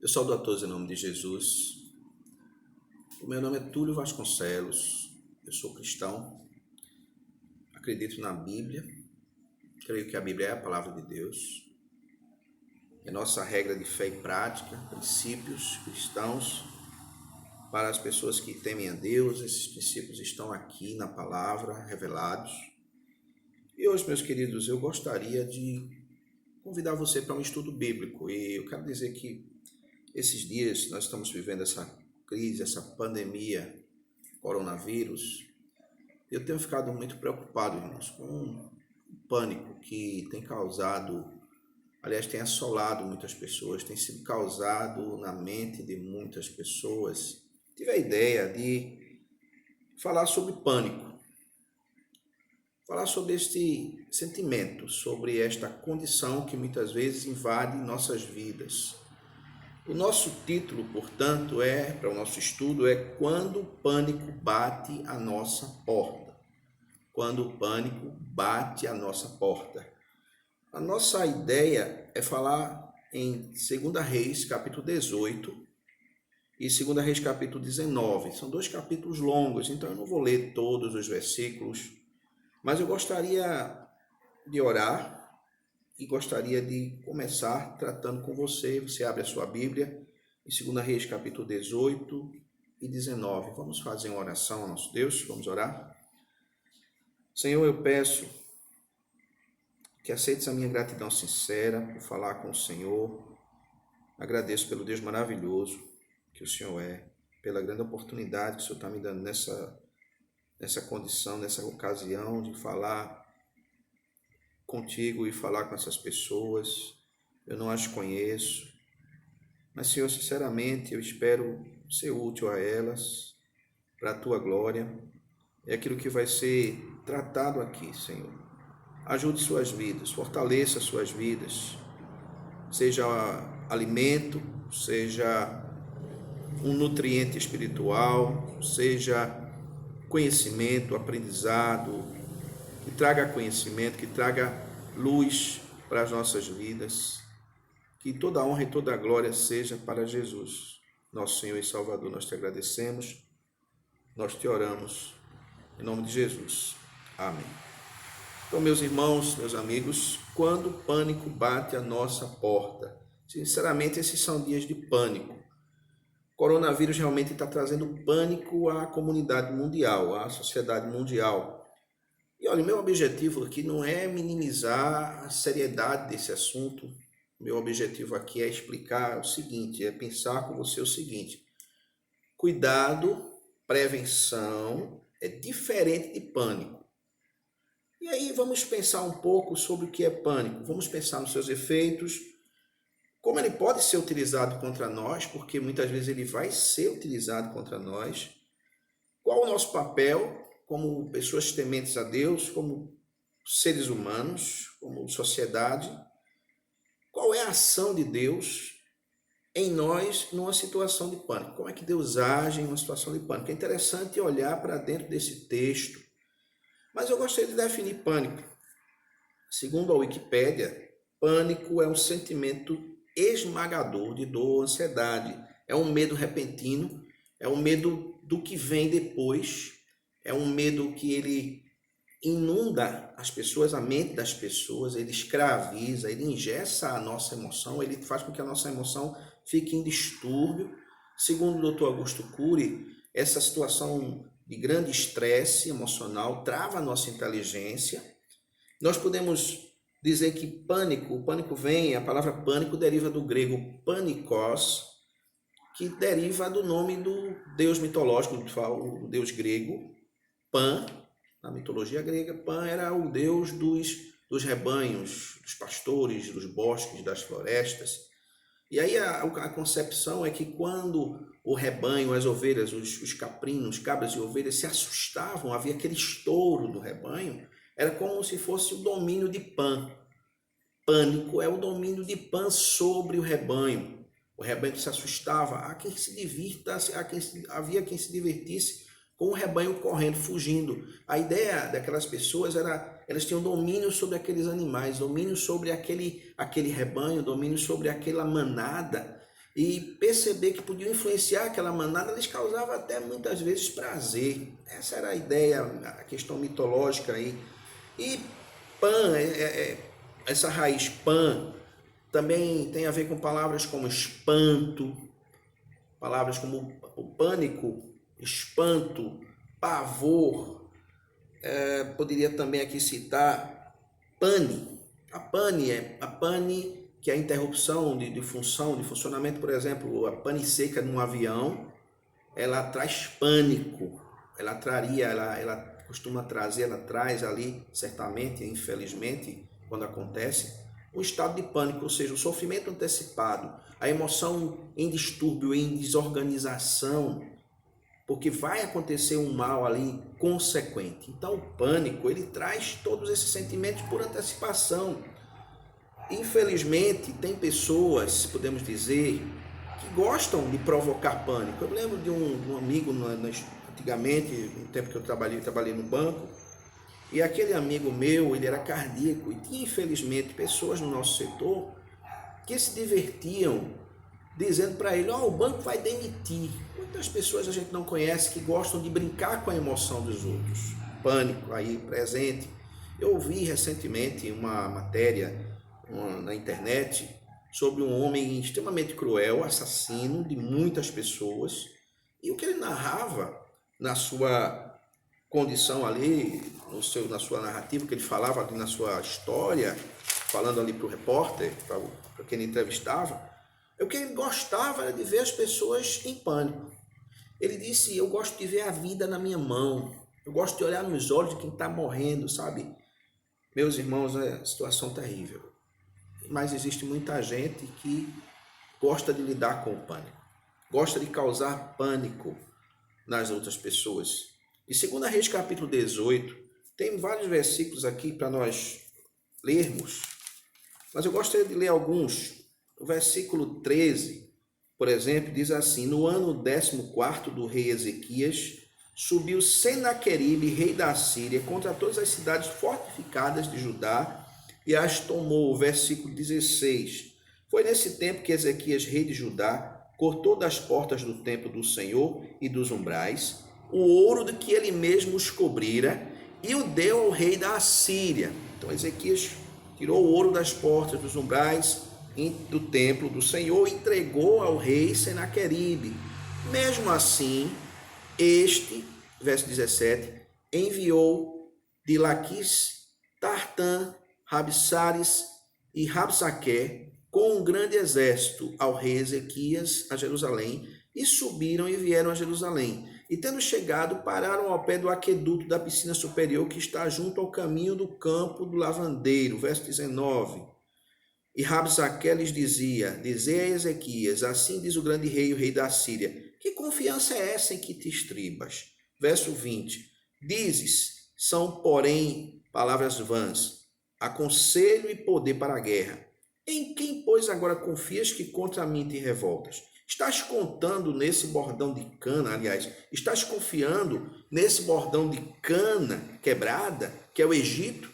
Eu saúdo a todos em nome de Jesus. O meu nome é Túlio Vasconcelos. Eu sou cristão. Acredito na Bíblia. Creio que a Bíblia é a palavra de Deus. É nossa regra de fé e prática, princípios cristãos para as pessoas que temem a Deus. Esses princípios estão aqui na palavra, revelados. E hoje, meus queridos, eu gostaria de convidar você para um estudo bíblico. E eu quero dizer que esses dias nós estamos vivendo essa crise, essa pandemia, coronavírus. Eu tenho ficado muito preocupado, irmãos, com o pânico que tem causado, aliás, tem assolado muitas pessoas, tem sido causado na mente de muitas pessoas. Tive a ideia de falar sobre pânico, falar sobre este sentimento, sobre esta condição que muitas vezes invade nossas vidas. O nosso título, portanto, para o nosso estudo, é Quando o Pânico Bate à Nossa Porta. Quando o Pânico Bate à Nossa Porta. A nossa ideia é falar em 2 Reis, capítulo 18 e 2 Reis, capítulo 19. São dois capítulos longos, então eu não vou ler todos os versículos, mas eu gostaria de orar e gostaria de começar tratando com você. Você abre a sua Bíblia em 2 Reis, capítulo 18 e 19. Vamos fazer uma oração ao nosso Deus, vamos orar. Senhor, eu peço que aceites a minha gratidão sincera por falar com o Senhor. Agradeço pelo Deus maravilhoso que o Senhor é, pela grande oportunidade que o Senhor está me dando nessa condição, nessa ocasião de falar contigo e falar com essas pessoas. Eu não as conheço, mas, Senhor, sinceramente, eu espero ser útil a elas, para a Tua glória. É aquilo que vai ser tratado aqui, Senhor. Ajude suas vidas, fortaleça suas vidas, seja alimento, seja um nutriente espiritual, seja conhecimento, aprendizado, que traga conhecimento, que traga luz para as nossas vidas, que toda a honra e toda a glória seja para Jesus, nosso Senhor e Salvador. Nós te agradecemos, nós te oramos, em nome de Jesus. Amém. Então, meus irmãos, meus amigos, quando o pânico bate à nossa porta, sinceramente, esses são dias de pânico. O coronavírus realmente está trazendo pânico à comunidade mundial, à sociedade mundial. E olha, meu objetivo aqui não é minimizar a seriedade desse assunto. Meu objetivo aqui é explicar o seguinte, é pensar com você o seguinte: cuidado, prevenção é diferente de pânico. E aí vamos pensar um pouco sobre o que é pânico. Vamos pensar nos seus efeitos, como ele pode ser utilizado contra nós, porque muitas vezes ele vai ser utilizado contra nós. Qual o nosso papel como pessoas tementes a Deus, como seres humanos, como sociedade? Qual é a ação de Deus em nós numa situação de pânico? Como é que Deus age em uma situação de pânico? É interessante olhar para dentro desse texto, mas eu gostaria de definir pânico. Segundo a Wikipédia, pânico é um sentimento esmagador de dor, ansiedade. É um medo repentino, é um medo do que vem depois, é um medo que ele inunda as pessoas, a mente das pessoas, ele escraviza, ele engessa a nossa emoção, ele faz com que a nossa emoção fique em distúrbio. Segundo o Dr. Augusto Cury, essa situação de grande estresse emocional trava a nossa inteligência. Nós podemos dizer que o pânico vem, a palavra pânico deriva do grego panikos, que deriva do nome do deus mitológico, o deus grego, Pan. Na mitologia grega, Pan era o deus dos rebanhos, dos pastores, dos bosques, das florestas. E aí a concepção é que quando o rebanho, as ovelhas, os caprinos, cabras e ovelhas se assustavam, havia aquele estouro do rebanho, era como se fosse o domínio de Pan. Pânico é o domínio de Pan sobre o rebanho. O rebanho que se assustava, há quem se divirta, havia quem se divertisse com o rebanho correndo, fugindo. A ideia daquelas pessoas era, elas tinham domínio sobre aqueles animais, domínio sobre aquele rebanho, domínio sobre aquela manada. e perceber que podiam influenciar aquela manada, lhes causava até muitas vezes prazer. Essa era a ideia, a questão mitológica aí. E Pan, essa raiz Pan, também tem a ver com palavras como espanto, palavras como o pânico, espanto, pavor. Poderia também aqui citar pane. A pane, que é a interrupção de função, de funcionamento, por exemplo, a pane seca num avião, ela traz pânico, ela costuma trazer, ela traz ali, certamente, infelizmente, quando acontece, um estado de pânico, ou seja, o sofrimento antecipado, a emoção em distúrbio, em desorganização, porque vai acontecer um mal ali consequente. Então, o pânico, ele traz todos esses sentimentos por antecipação. Infelizmente, tem pessoas, podemos dizer, que gostam de provocar pânico. Eu me lembro de um amigo, antigamente, no tempo que eu trabalhei no banco, e aquele amigo meu, ele era cardíaco, e tinha, infelizmente, pessoas no nosso setor que se divertiam dizendo para ele, o banco vai demitir. Muitas pessoas a gente não conhece que gostam de brincar com a emoção dos outros. Pânico aí presente. Eu ouvi recentemente uma matéria na internet sobre um homem extremamente cruel, assassino de muitas pessoas, e o que ele narrava na sua condição ali, na sua narrativa, que ele falava ali na sua história, falando ali para o repórter, para quem ele entrevistava, o que ele gostava era de ver as pessoas em pânico. Ele disse, eu gosto de ver a vida na minha mão, eu gosto de olhar nos olhos de quem está morrendo, sabe? Meus irmãos, é uma situação terrível. Mas existe muita gente que gosta de lidar com o pânico, gosta de causar pânico nas outras pessoas. E 2 Reis capítulo 18, tem vários versículos aqui para nós lermos, mas eu gostaria de ler alguns. O versículo 13, por exemplo, diz assim, no ano 14º do rei Ezequias, subiu Senaqueribe, rei da Síria, contra todas as cidades fortificadas de Judá e as tomou. Versículo 16, foi nesse tempo que Ezequias, rei de Judá, cortou das portas do templo do Senhor e dos umbrais o ouro de que ele mesmo os cobrira e o deu ao rei da Assíria. Então Ezequias tirou o ouro das portas dos umbrais do templo do Senhor e entregou ao rei Senaqueribe. Mesmo assim, este, verso 17, enviou de Laquis, Tartã, Rabsares e Rabsaqué com um grande exército ao rei Ezequias a Jerusalém, e subiram e vieram a Jerusalém. E tendo chegado, pararam ao pé do aqueduto da piscina superior que está junto ao caminho do campo do lavandeiro. Verso 19. E Rabsaqué lhes dizia, dizei a Ezequias, assim diz o grande rei, o rei da Síria, que confiança é essa em que te estribas? Verso 20, dizes, são porém palavras vãs, aconselho e poder para a guerra. Em quem, pois, agora confias que contra mim te revoltas? Estás contando nesse bordão de cana, aliás, estás confiando nesse bordão de cana quebrada, que é o Egito,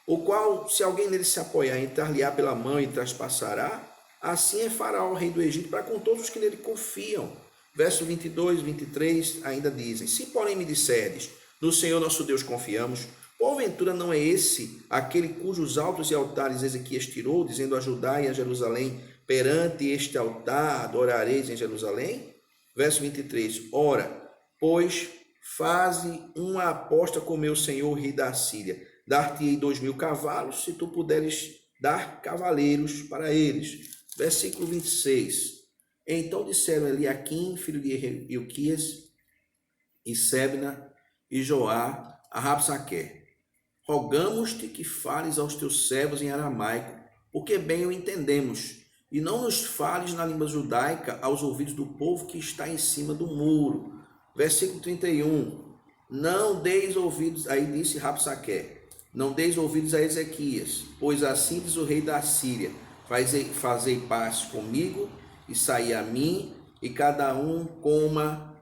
o qual, se alguém nele se apoiar, entrar-lhe-á pela mão e traspassará, assim é Faraó, rei do Egito, para com todos os que nele confiam. Verso 22, 23 ainda dizem, se porém me disserdes, no Senhor nosso Deus confiamos, porventura não é esse aquele cujos altos e altares Ezequias tirou, dizendo a Judá e a Jerusalém, perante este altar adorareis em Jerusalém? Verso 23, ora, pois faze uma aposta com meu senhor, rei da Síria, dar-te-ei 2.000 cavalos, se tu puderes dar cavaleiros para eles. Versículo 26. Então disseram Eliaquim, filho de Ilquias, e Sebna, e Joá, a Rabsaqué, rogamos-te que fales aos teus servos em aramaico, porque bem o entendemos, e não nos fales na língua judaica aos ouvidos do povo que está em cima do muro. Versículo 31. Não deis ouvidos, aí disse Rabsaqué, não deis ouvidos a Ezequias, pois assim diz o rei da Síria, fazei paz comigo e saí a mim, e cada um coma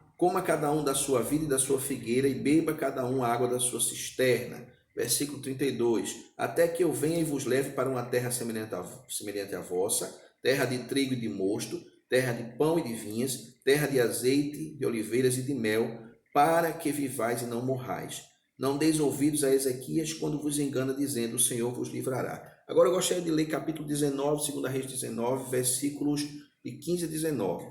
cada um da sua vida e da sua figueira, e beba cada um a água da sua cisterna. Versículo 32, até que eu venha e vos leve para uma terra semelhante à vossa, terra de trigo e de mosto, terra de pão e de vinhas, terra de azeite, de oliveiras e de mel, para que vivais e não morrais. Não deis ouvidos a Ezequias quando vos engana, dizendo: o Senhor vos livrará. Agora eu gostaria de ler capítulo 19, 2 Reis 19, versículos de 15 a 19.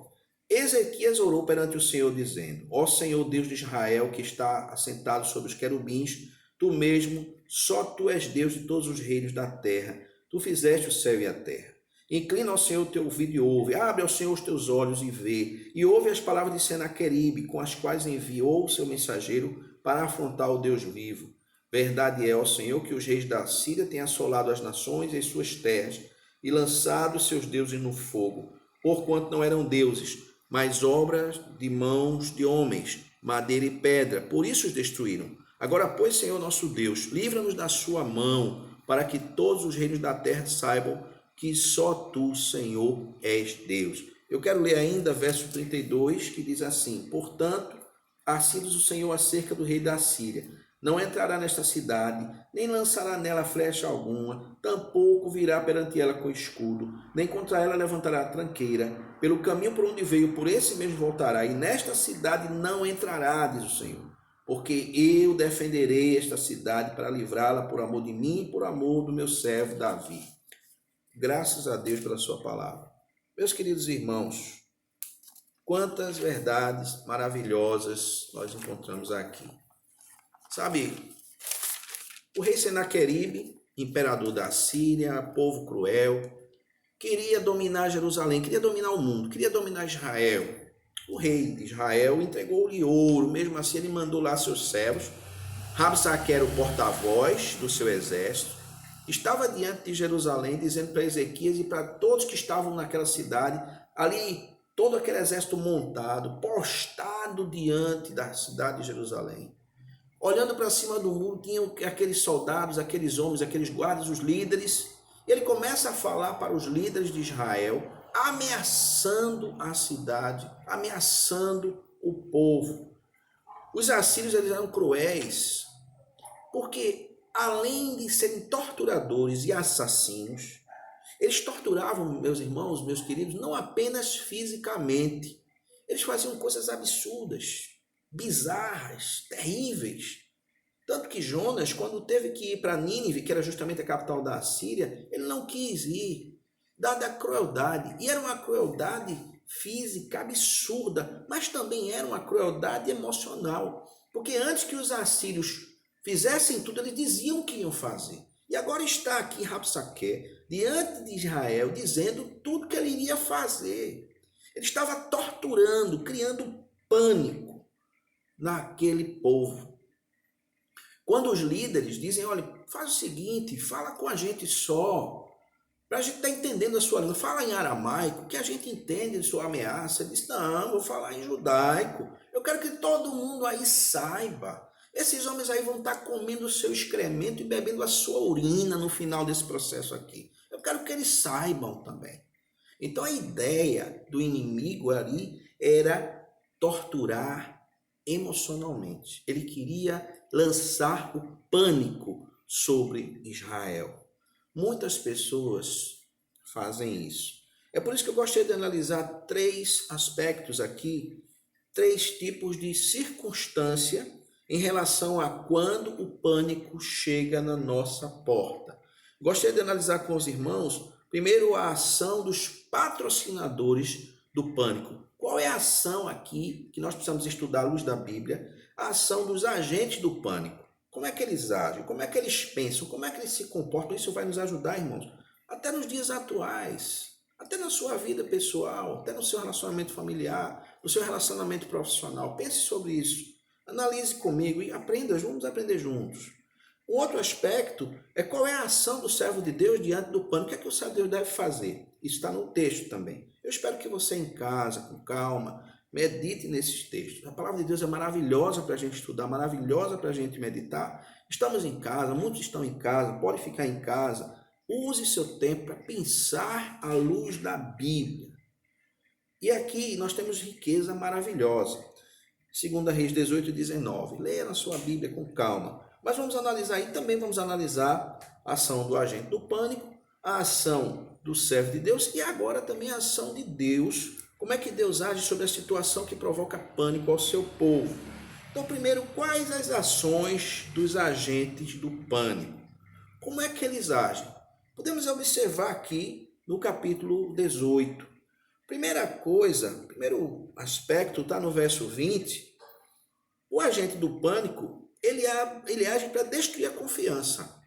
Ezequias orou perante o Senhor, dizendo: ó Senhor Deus de Israel, que está assentado sobre os querubins, tu mesmo, só tu és Deus de todos os reinos da terra. Tu fizeste o céu e a terra. Inclina ao Senhor o teu ouvido e ouve. Abre ao Senhor os teus olhos e vê. E ouve as palavras de Senaqueribe, com as quais enviou o seu mensageiro para afrontar o Deus vivo. Verdade é, ó Senhor, que os reis da Síria têm assolado as nações e as suas terras e lançado os seus deuses no fogo, porquanto não eram deuses, mas obras de mãos de homens, madeira e pedra. Por isso os destruíram. Agora, pois, Senhor nosso Deus, livra-nos da sua mão, para que todos os reinos da terra saibam que só tu, Senhor, és Deus. Eu quero ler ainda verso 32, que diz assim: portanto, assim diz o Senhor acerca do rei da Síria: não entrará nesta cidade, nem lançará nela flecha alguma, tampouco virá perante ela com escudo, nem contra ela levantará tranqueira. Pelo caminho por onde veio, por esse mesmo voltará, e nesta cidade não entrará, diz o Senhor. Porque eu defenderei esta cidade para livrá-la por amor de mim e por amor do meu servo Davi. Graças a Deus pela sua palavra. Meus queridos irmãos, quantas verdades maravilhosas nós encontramos aqui. Sabe, o rei Senaqueribe, imperador da Síria, povo cruel, queria dominar Jerusalém, queria dominar o mundo, queria dominar Israel. O rei de Israel entregou-lhe ouro, mesmo assim ele mandou lá seus servos. Rabsaque era o porta-voz do seu exército, estava diante de Jerusalém, dizendo para Ezequias e para todos que estavam naquela cidade, ali todo aquele exército montado, postado diante da cidade de Jerusalém. Olhando para cima do muro, tinham aqueles soldados, aqueles homens, aqueles guardas, os líderes. E ele começa a falar para os líderes de Israel, ameaçando a cidade, ameaçando o povo. Os assírios eles eram cruéis, porque além de serem torturadores e assassinos, eles torturavam, meus irmãos, meus queridos, não apenas fisicamente. Eles faziam coisas absurdas, bizarras, terríveis. Tanto que Jonas, quando teve que ir para Nínive, que era justamente a capital da Síria, ele não quis ir, dada a crueldade. E era uma crueldade física absurda, mas também era uma crueldade emocional. Porque antes que os assírios fizessem tudo, eles diziam o que iam fazer. E agora está aqui Rabsaque, diante de Israel, dizendo tudo que ele iria fazer. Ele estava torturando, criando pânico naquele povo. Quando os líderes dizem, olha, faz o seguinte, fala com a gente só, para a gente estar entendendo a sua língua, fala em aramaico, que a gente entende a sua ameaça. Ele disse, não, vou falar em judaico, eu quero que todo mundo aí saiba. Esses homens aí vão estar comendo o seu excremento e bebendo a sua urina no final desse processo aqui. Eu quero que eles saibam também. Então a ideia do inimigo ali era torturar emocionalmente. Ele queria lançar o pânico sobre Israel. Muitas pessoas fazem isso. É por isso que eu gostaria de analisar 3 aspectos aqui, 3 tipos de circunstância em relação a quando o pânico chega na nossa porta. Gostaria de analisar com os irmãos, primeiro, a ação dos patrocinadores do pânico. Qual é a ação aqui que nós precisamos estudar à luz da Bíblia? A ação dos agentes do pânico. Como é que eles agem? Como é que eles pensam? Como é que eles se comportam? Isso vai nos ajudar, irmãos, até nos dias atuais, até na sua vida pessoal, até no seu relacionamento familiar, no seu relacionamento profissional. Pense sobre isso. Analise comigo e aprenda, vamos aprender juntos. Um outro aspecto é qual é a ação do servo de Deus diante do pânico. O que é que o servo de Deus deve fazer? Isso está no texto também. Eu espero que você em casa, com calma, medite nesses textos. A palavra de Deus é maravilhosa para a gente estudar, maravilhosa para a gente meditar. Estamos em casa, muitos estão em casa, pode ficar em casa. Use seu tempo para pensar à luz da Bíblia. E aqui nós temos riqueza maravilhosa. 2 Reis 18 e 19. Leia na sua Bíblia com calma. Mas vamos analisar aí, também vamos analisar a ação do agente do pânico, a ação do servo de Deus e agora também a ação de Deus Como é que Deus age sobre a situação que provoca pânico ao seu povo? Então, primeiro, quais as ações dos agentes do pânico? Como é que eles agem? Podemos observar aqui no capítulo 18. Primeira coisa, primeiro aspecto, está no verso 20. O agente do pânico, ele age para destruir a confiança.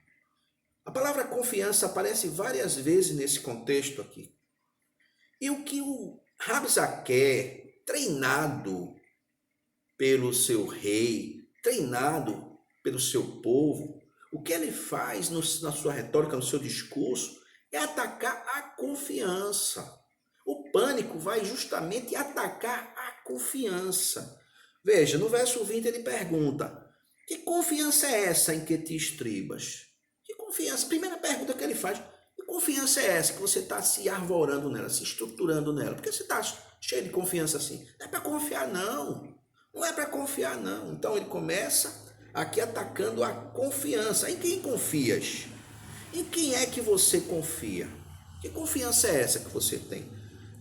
A palavra confiança aparece várias vezes nesse contexto aqui. E o que o Rabsaqué, treinado pelo seu rei, treinado pelo seu povo, o que ele faz na sua retórica, no seu discurso, é atacar a confiança. O pânico vai justamente atacar a confiança. Veja, no verso 20 ele pergunta: que confiança é essa em que te estribas? Que confiança? Primeira pergunta que ele faz: que confiança é essa que você está se arvorando nela, se estruturando nela? Por que você está cheio de confiança assim? Não é para confiar, não. Não é para confiar, não. Então ele começa aqui atacando a confiança. Em quem confias? Em quem é que você confia? Que confiança é essa que você tem?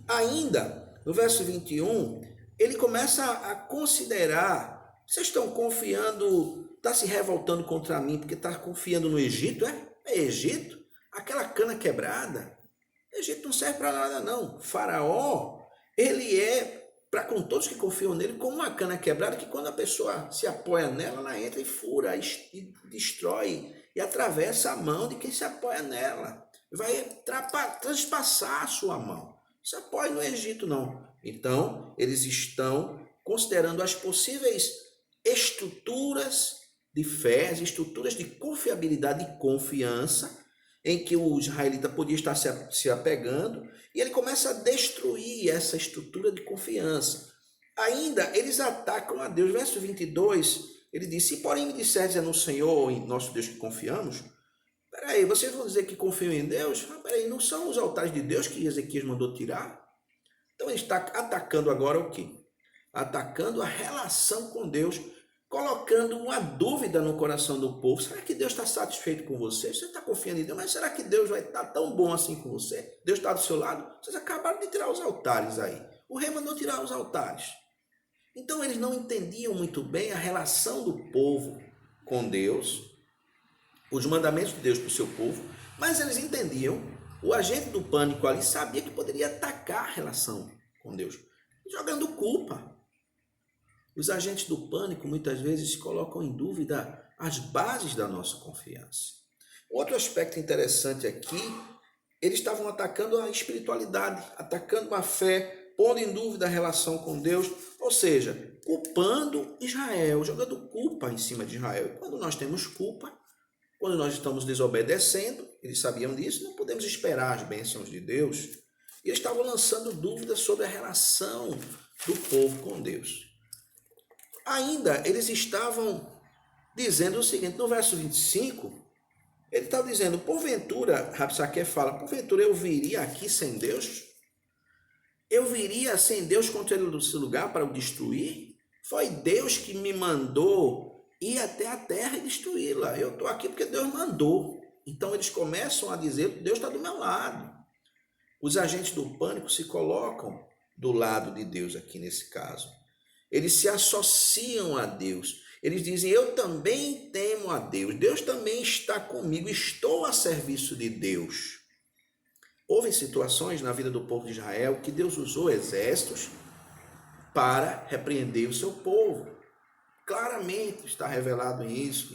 Ainda, no verso 21, ele começa a considerar: vocês estão confiando, está se revoltando contra mim porque está confiando no Egito, é? É Egito? Aquela cana quebrada? Egito não serve para nada, não. Faraó, ele é, para com todos que confiam nele, como uma cana quebrada que quando a pessoa se apoia nela, ela entra e fura, e destrói, e atravessa a mão de quem se apoia nela. Vai transpassar a sua mão. Se apoie no Egito, não. Então, eles estão considerando as possíveis estruturas de fé, as estruturas de confiabilidade e confiança em que o israelita podia estar se apegando, e ele começa a destruir essa estrutura de confiança. Ainda, eles atacam a Deus. Verso 22, ele diz: se porém me disseres é no Senhor ou em nosso Deus que confiamos. Peraí, vocês vão dizer que confiam em Deus? Peraí, não são os altares de Deus que Ezequias mandou tirar? Então ele está atacando agora o quê? Atacando a relação com Deus, colocando uma dúvida no coração do povo. Será que Deus está satisfeito com você? Você está confiando em Deus, mas será que Deus vai estar tão bom assim com você? Deus está do seu lado? Vocês acabaram de tirar os altares aí. O rei mandou tirar os altares. Então eles não entendiam muito bem a relação do povo com Deus, os mandamentos de Deus para o seu povo, mas eles entendiam. O agente do pânico ali sabia que poderia atacar a relação com Deus, jogando culpa. Os agentes do pânico muitas vezes colocam em dúvida as bases da nossa confiança. Outro aspecto interessante aqui, eles estavam atacando a espiritualidade, atacando a fé, pondo em dúvida a relação com Deus, ou seja, culpando Israel, jogando culpa em cima de Israel. E quando nós temos culpa, quando nós estamos desobedecendo, eles sabiam disso, não podemos esperar as bênçãos de Deus. E eles estavam lançando dúvidas sobre a relação do povo com Deus. Ainda, eles estavam dizendo o seguinte, no verso 25, ele estava dizendo: porventura, Rabsaqué fala, porventura eu viria aqui sem Deus? Eu viria sem Deus contra ele desse lugar para o destruir? Foi Deus que me mandou ir até a terra e destruí-la. Eu estou aqui porque Deus mandou. Então eles começam a dizer: Deus está do meu lado. Os agentes do pânico se colocam do lado de Deus aqui nesse caso. Eles se associam a Deus. Eles dizem: eu também temo a Deus. Deus também está comigo. Estou a serviço de Deus. Houve situações na vida do povo de Israel que Deus usou exércitos para repreender o seu povo. Claramente está revelado isso.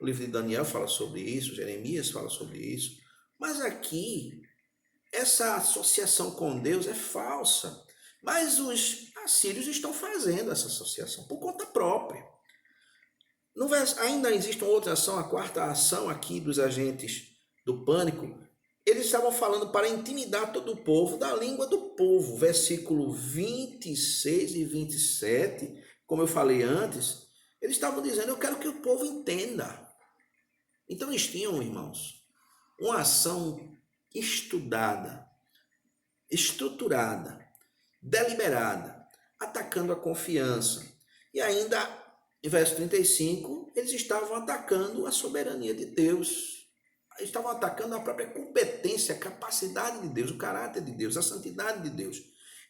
O livro de Daniel fala sobre isso, Jeremias fala sobre isso. Mas aqui, essa associação com Deus é falsa. Mas os assírios estão fazendo essa associação por conta própria. Ainda existe uma outra ação, a quarta ação aqui dos agentes do pânico. Eles estavam falando para intimidar todo o povo da língua do povo. Versículo 26 e 27, como eu falei antes, eles estavam dizendo: eu quero que o povo entenda. Então eles tinham, irmãos, uma ação estudada, estruturada, deliberada, atacando a confiança. E ainda, em verso 35, eles estavam atacando a soberania de Deus. Eles estavam atacando a própria competência, a capacidade de Deus, o caráter de Deus, a santidade de Deus.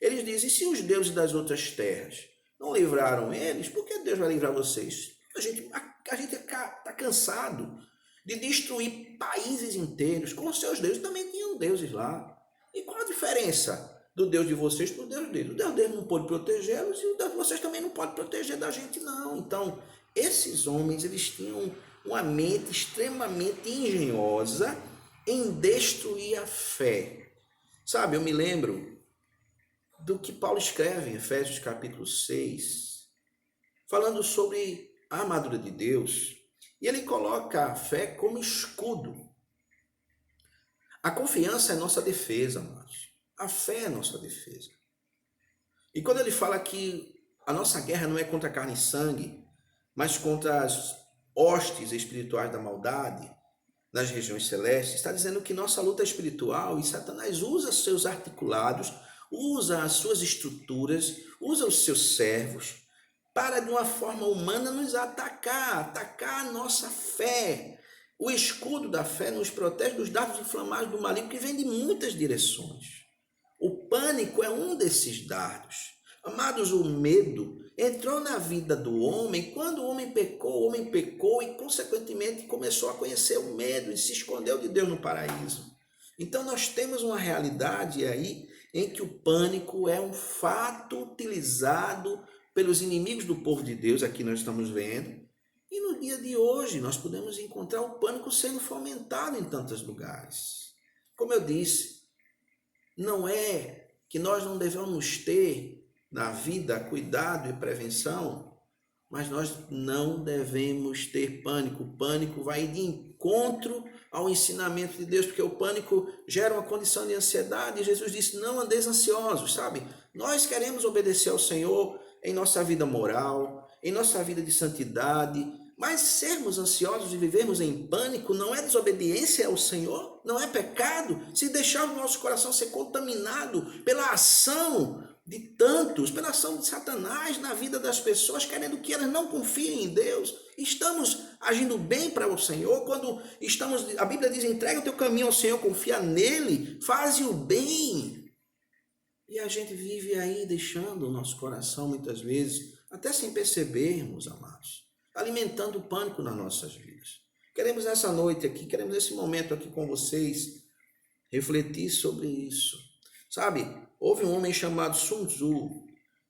Eles dizem, e se os deuses das outras terras não livraram eles, por que Deus vai livrar vocês? A gente está cansado de destruir países inteiros com seus deuses. Também tinham deuses lá. E qual a diferença do Deus de vocês para o Deus deles? O Deus deles não pode protegê-los e o Deus de vocês também não pode proteger da gente, não. Então, esses homens, eles tinham uma mente extremamente engenhosa em destruir a fé. Sabe, eu me lembro do que Paulo escreve em Efésios capítulo 6, falando sobre a armadura de Deus, e ele coloca a fé como escudo. A confiança é nossa defesa, amados. A fé é nossa defesa. E quando ele fala que a nossa guerra não é contra carne e sangue, mas contra as hostes espirituais da maldade nas regiões celestes, está dizendo que nossa luta é espiritual e Satanás usa seus articulados, usa as suas estruturas, usa os seus servos para, de uma forma humana, nos atacar a nossa fé. O escudo da fé nos protege dos dardos inflamados do maligno que vem de muitas direções. O pânico é um desses dardos. Amados, o medo entrou na vida do homem quando o homem pecou e, consequentemente, começou a conhecer o medo e se escondeu de Deus no paraíso. Então, nós temos uma realidade aí em que o pânico é um fato utilizado pelos inimigos do povo de Deus, aqui nós estamos vendo, e no dia de hoje nós podemos encontrar o pânico sendo fomentado em tantos lugares. Como eu disse, não é que nós não devemos ter na vida cuidado e prevenção, mas nós não devemos ter pânico. O pânico vai de encontro ao ensinamento de Deus, porque o pânico gera uma condição de ansiedade, e Jesus disse, não andeis ansiosos, sabe? Nós queremos obedecer ao Senhor em nossa vida moral, em nossa vida de santidade, mas sermos ansiosos e vivermos em pânico não é desobediência ao Senhor, não é pecado. Se deixar o nosso coração ser contaminado pela ação de tantos, pela ação de Satanás na vida das pessoas, querendo que elas não confiem em Deus, estamos agindo bem para o Senhor, quando a Bíblia diz, entrega o teu caminho ao Senhor, confia nele, faze o bem. E a gente vive aí deixando o nosso coração, muitas vezes, até sem percebermos, amados, alimentando o pânico nas nossas vidas. Queremos nessa noite aqui, queremos nesse momento aqui com vocês, refletir sobre isso. Sabe, houve um homem chamado Sun Tzu,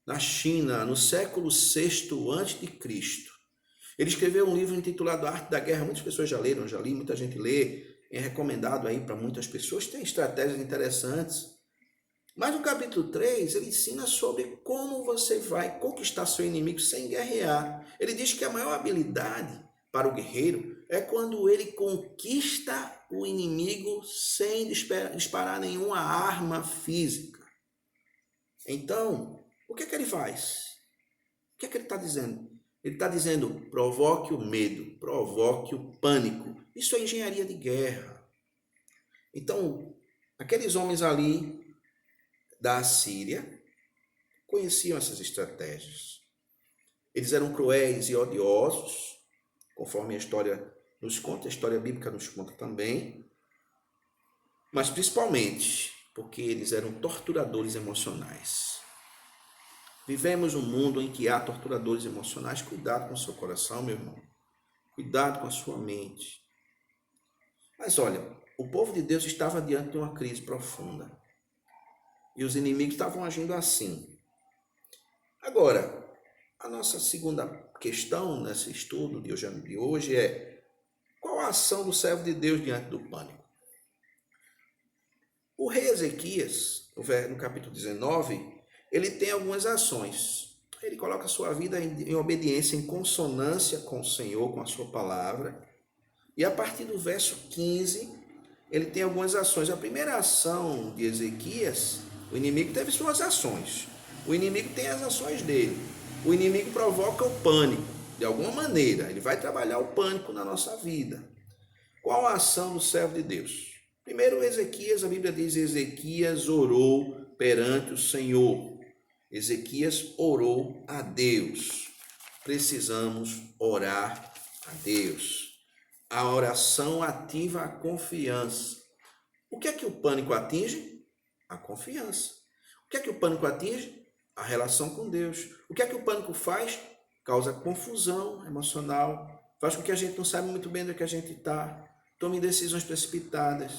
na China, no século VI a.C. Ele escreveu um livro intitulado A Arte da Guerra. Muitas pessoas já leram, já li, muita gente lê, é recomendado aí para muitas pessoas, tem estratégias interessantes. Mas no capítulo 3, ele ensina sobre como você vai conquistar seu inimigo sem guerrear. Ele diz que a maior habilidade para o guerreiro é quando ele conquista o inimigo sem disparar nenhuma arma física. Então, o que é que ele faz? O que é que ele está dizendo? Ele está dizendo, provoque o medo, provoque o pânico. Isso é engenharia de guerra. Então, aqueles homens ali da Assíria conheciam essas estratégias. Eles eram cruéis e odiosos, conforme a história nos conta, a história bíblica nos conta também, mas principalmente porque eles eram torturadores emocionais. Vivemos um mundo em que há torturadores emocionais. Cuidado com o seu coração, meu irmão. Cuidado com a sua mente. Mas olha, o povo de Deus estava diante de uma crise profunda. E os inimigos estavam agindo assim. Agora, a nossa segunda questão nesse estudo de hoje é: qual a ação do servo de Deus diante do pânico? O rei Ezequias, no capítulo 19, ele tem algumas ações. Ele coloca a sua vida em obediência, em consonância com o Senhor, com a sua palavra. E a partir do verso 15, ele tem algumas ações. A primeira ação de Ezequias, o inimigo teve suas ações. O inimigo tem as ações dele. O inimigo provoca o pânico, de alguma maneira. Ele vai trabalhar o pânico na nossa vida. Qual a ação do servo de Deus? Primeiro, Ezequias, a Bíblia diz, Ezequias orou perante o Senhor. Ezequias orou a Deus. Precisamos orar a Deus. A oração ativa a confiança. O que é que o pânico atinge? A confiança. que é que o pânico atinge? A relação com Deus. O que é que o pânico faz? Causa confusão emocional, faz com que a gente não saiba muito bem onde é que a gente está, tome decisões precipitadas,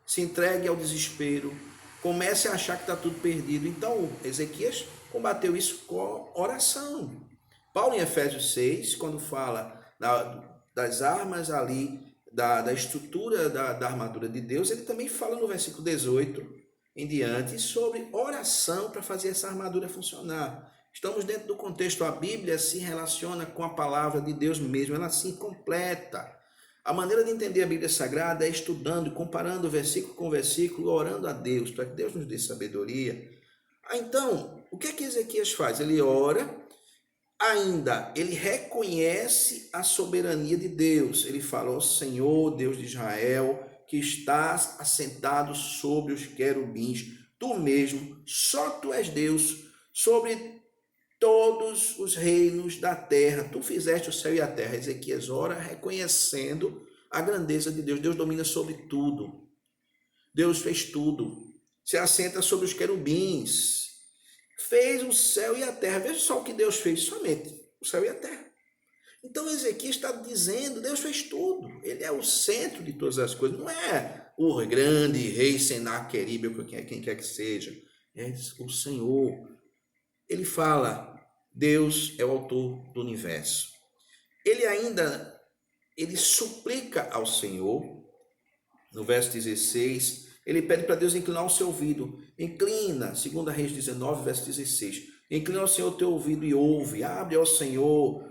se entregue ao desespero, comece a achar que está tudo perdido. Então, Ezequias combateu isso com oração. Paulo, em Efésios 6, quando fala das armas ali, da estrutura da armadura de Deus, ele também fala no versículo 18 em diante sobre oração para fazer essa armadura funcionar. Estamos dentro do contexto, a Bíblia se relaciona com a palavra de Deus mesmo, ela se completa. A maneira de entender a Bíblia Sagrada é estudando, comparando versículo com versículo, orando a Deus, para que Deus nos dê sabedoria. Então, o que é que Ezequias faz? Ele ora, ainda ele reconhece a soberania de Deus. Ele fala, ó Senhor, Deus de Israel, que estás assentado sobre os querubins, tu mesmo, só tu és Deus, sobre todos os reinos da terra, tu fizeste o céu e a terra. Ezequias ora reconhecendo a grandeza de Deus. Deus domina sobre tudo. Deus fez tudo. Se assenta sobre os querubins. Fez o céu e a terra. Veja só o que Deus fez, somente o céu e a terra. Então Ezequias está dizendo, Deus fez tudo. Ele é o centro de todas as coisas. Não é o grande rei Senaqueribe, ou quem quer que seja. É o Senhor. Ele fala, Deus é o autor do universo. Ele suplica ao Senhor, no verso 16, ele pede para Deus inclinar o seu ouvido. Inclina, 2 Reis 19, verso 16. Inclina ao Senhor o teu ouvido e ouve. Abre ao Senhor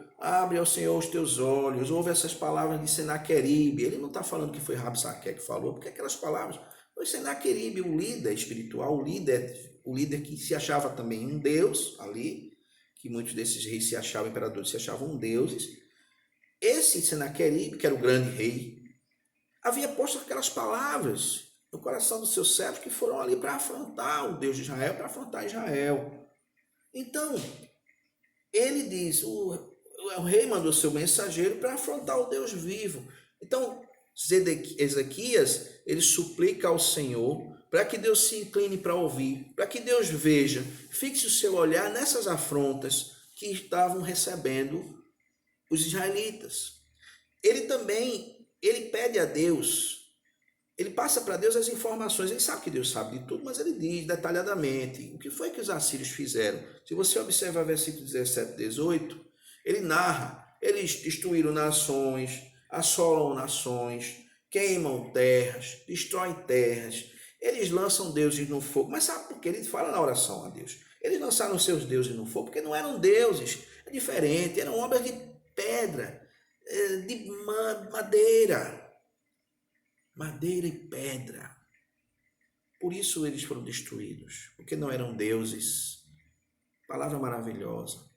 os teus olhos. Ouve essas palavras de Senaqueribe. Ele não está falando que foi Rabsaque que falou, porque aquelas palavras foi Senaqueribe, o líder espiritual, o líder que se achava também um deus ali, que muitos desses reis se achavam, imperadores se achavam deuses. Esse Senaqueribe, que era o grande rei, havia posto aquelas palavras no coração dos seus servos que foram ali para afrontar o Deus de Israel, para afrontar Israel. Então, ele diz, o rei mandou seu mensageiro para afrontar o Deus vivo. Então, Ezequias, ele suplica ao Senhor para que Deus se incline para ouvir, para que Deus veja, fixe o seu olhar nessas afrontas que estavam recebendo os israelitas. Ele pede a Deus, ele passa para Deus as informações, ele sabe que Deus sabe de tudo, mas ele diz detalhadamente o que foi que os assírios fizeram. Se você observar versículo 17 e 18, ele narra, eles destruíram nações, assolam nações, queimam terras, destroem terras, eles lançam deuses no fogo. Mas sabe por que? Ele fala na oração a Deus. Eles lançaram seus deuses no fogo porque não eram deuses, é diferente, eram obras de pedra, de madeira e pedra. Por isso eles foram destruídos, porque não eram deuses. Palavra maravilhosa.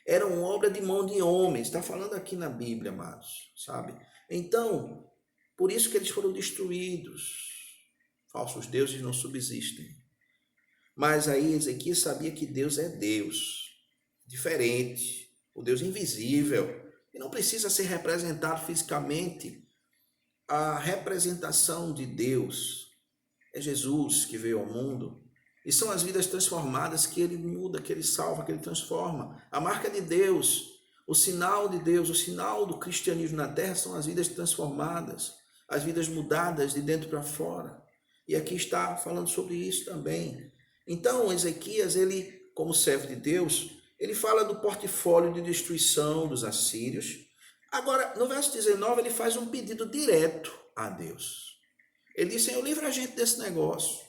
Eram obra de mão de homens, está falando aqui na Bíblia, amados, sabe? Então, por isso que eles foram destruídos. Falsos deuses não subsistem. Mas aí Ezequias sabia que Deus é Deus, diferente, o Deus invisível, e não precisa ser representado fisicamente. A representação de Deus é Jesus que veio ao mundo, e são as vidas transformadas que ele muda, que ele salva, que ele transforma. A marca de Deus, o sinal de Deus, o sinal do cristianismo na terra são as vidas transformadas, as vidas mudadas de dentro para fora. E aqui está falando sobre isso também. Então, Ezequias, ele, como servo de Deus, ele fala do portfólio de destruição dos assírios. Agora, no verso 19, ele faz um pedido direto a Deus. Ele diz, Senhor, livra a gente desse negócio.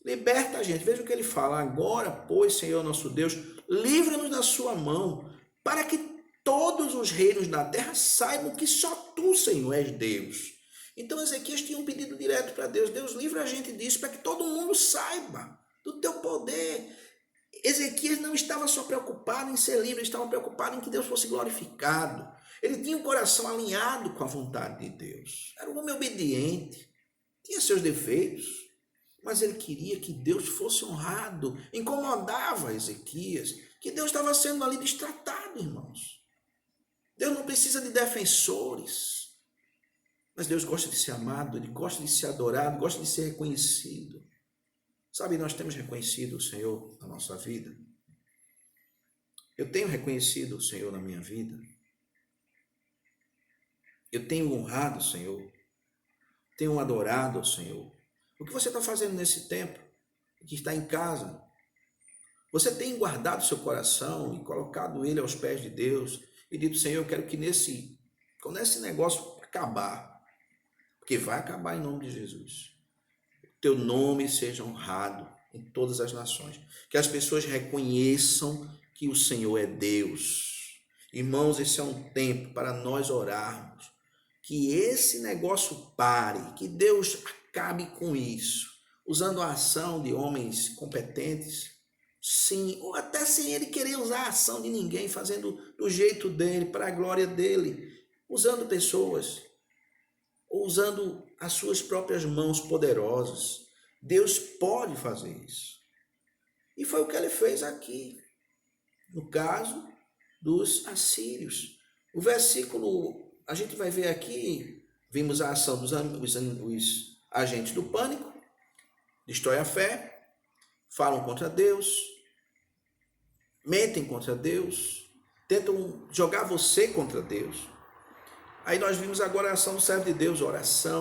Liberta a gente. Veja o que ele fala. Agora, pois, Senhor nosso Deus, livra-nos da sua mão, para que todos os reinos da terra saibam que só tu, Senhor, és Deus. Então, Ezequias tinha um pedido direto para Deus. Deus, livra a gente disso, para que todo mundo saiba do teu poder. Ezequias não estava só preocupado em ser livre, ele estava preocupado em que Deus fosse glorificado. Ele tinha o coração alinhado com a vontade de Deus. Era um homem obediente, tinha seus defeitos, mas ele queria que Deus fosse honrado. Incomodava Ezequias que Deus estava sendo ali destratado, irmãos. Deus não precisa de defensores, mas Deus gosta de ser amado, ele gosta de ser adorado, gosta de ser reconhecido. Sabe, nós temos reconhecido o Senhor na nossa vida. Eu tenho reconhecido o Senhor na minha vida. Eu tenho honrado o Senhor. Tenho adorado o Senhor. O que você está fazendo nesse tempo? Que está em casa? Você tem guardado seu coração e colocado ele aos pés de Deus e dito, Senhor, eu quero que quando esse negócio acabar, porque vai acabar em nome de Jesus, teu nome seja honrado em todas as nações. Que as pessoas reconheçam que o Senhor é Deus. Irmãos, esse é um tempo para nós orarmos. Que esse negócio pare, que Deus acabe com isso, usando a ação de homens competentes, sim, ou até sem ele querer usar a ação de ninguém, fazendo do jeito dele, para a glória dele, usando pessoas, ou usando as suas próprias mãos poderosas. Deus pode fazer isso. E foi o que ele fez aqui, no caso dos assírios. O versículo, a gente vai ver aqui, vimos a ação dos agentes do pânico, destrói a fé, falam contra Deus, mentem contra Deus, tentam jogar você contra Deus. Aí nós vimos agora a ação do servo de Deus, oração,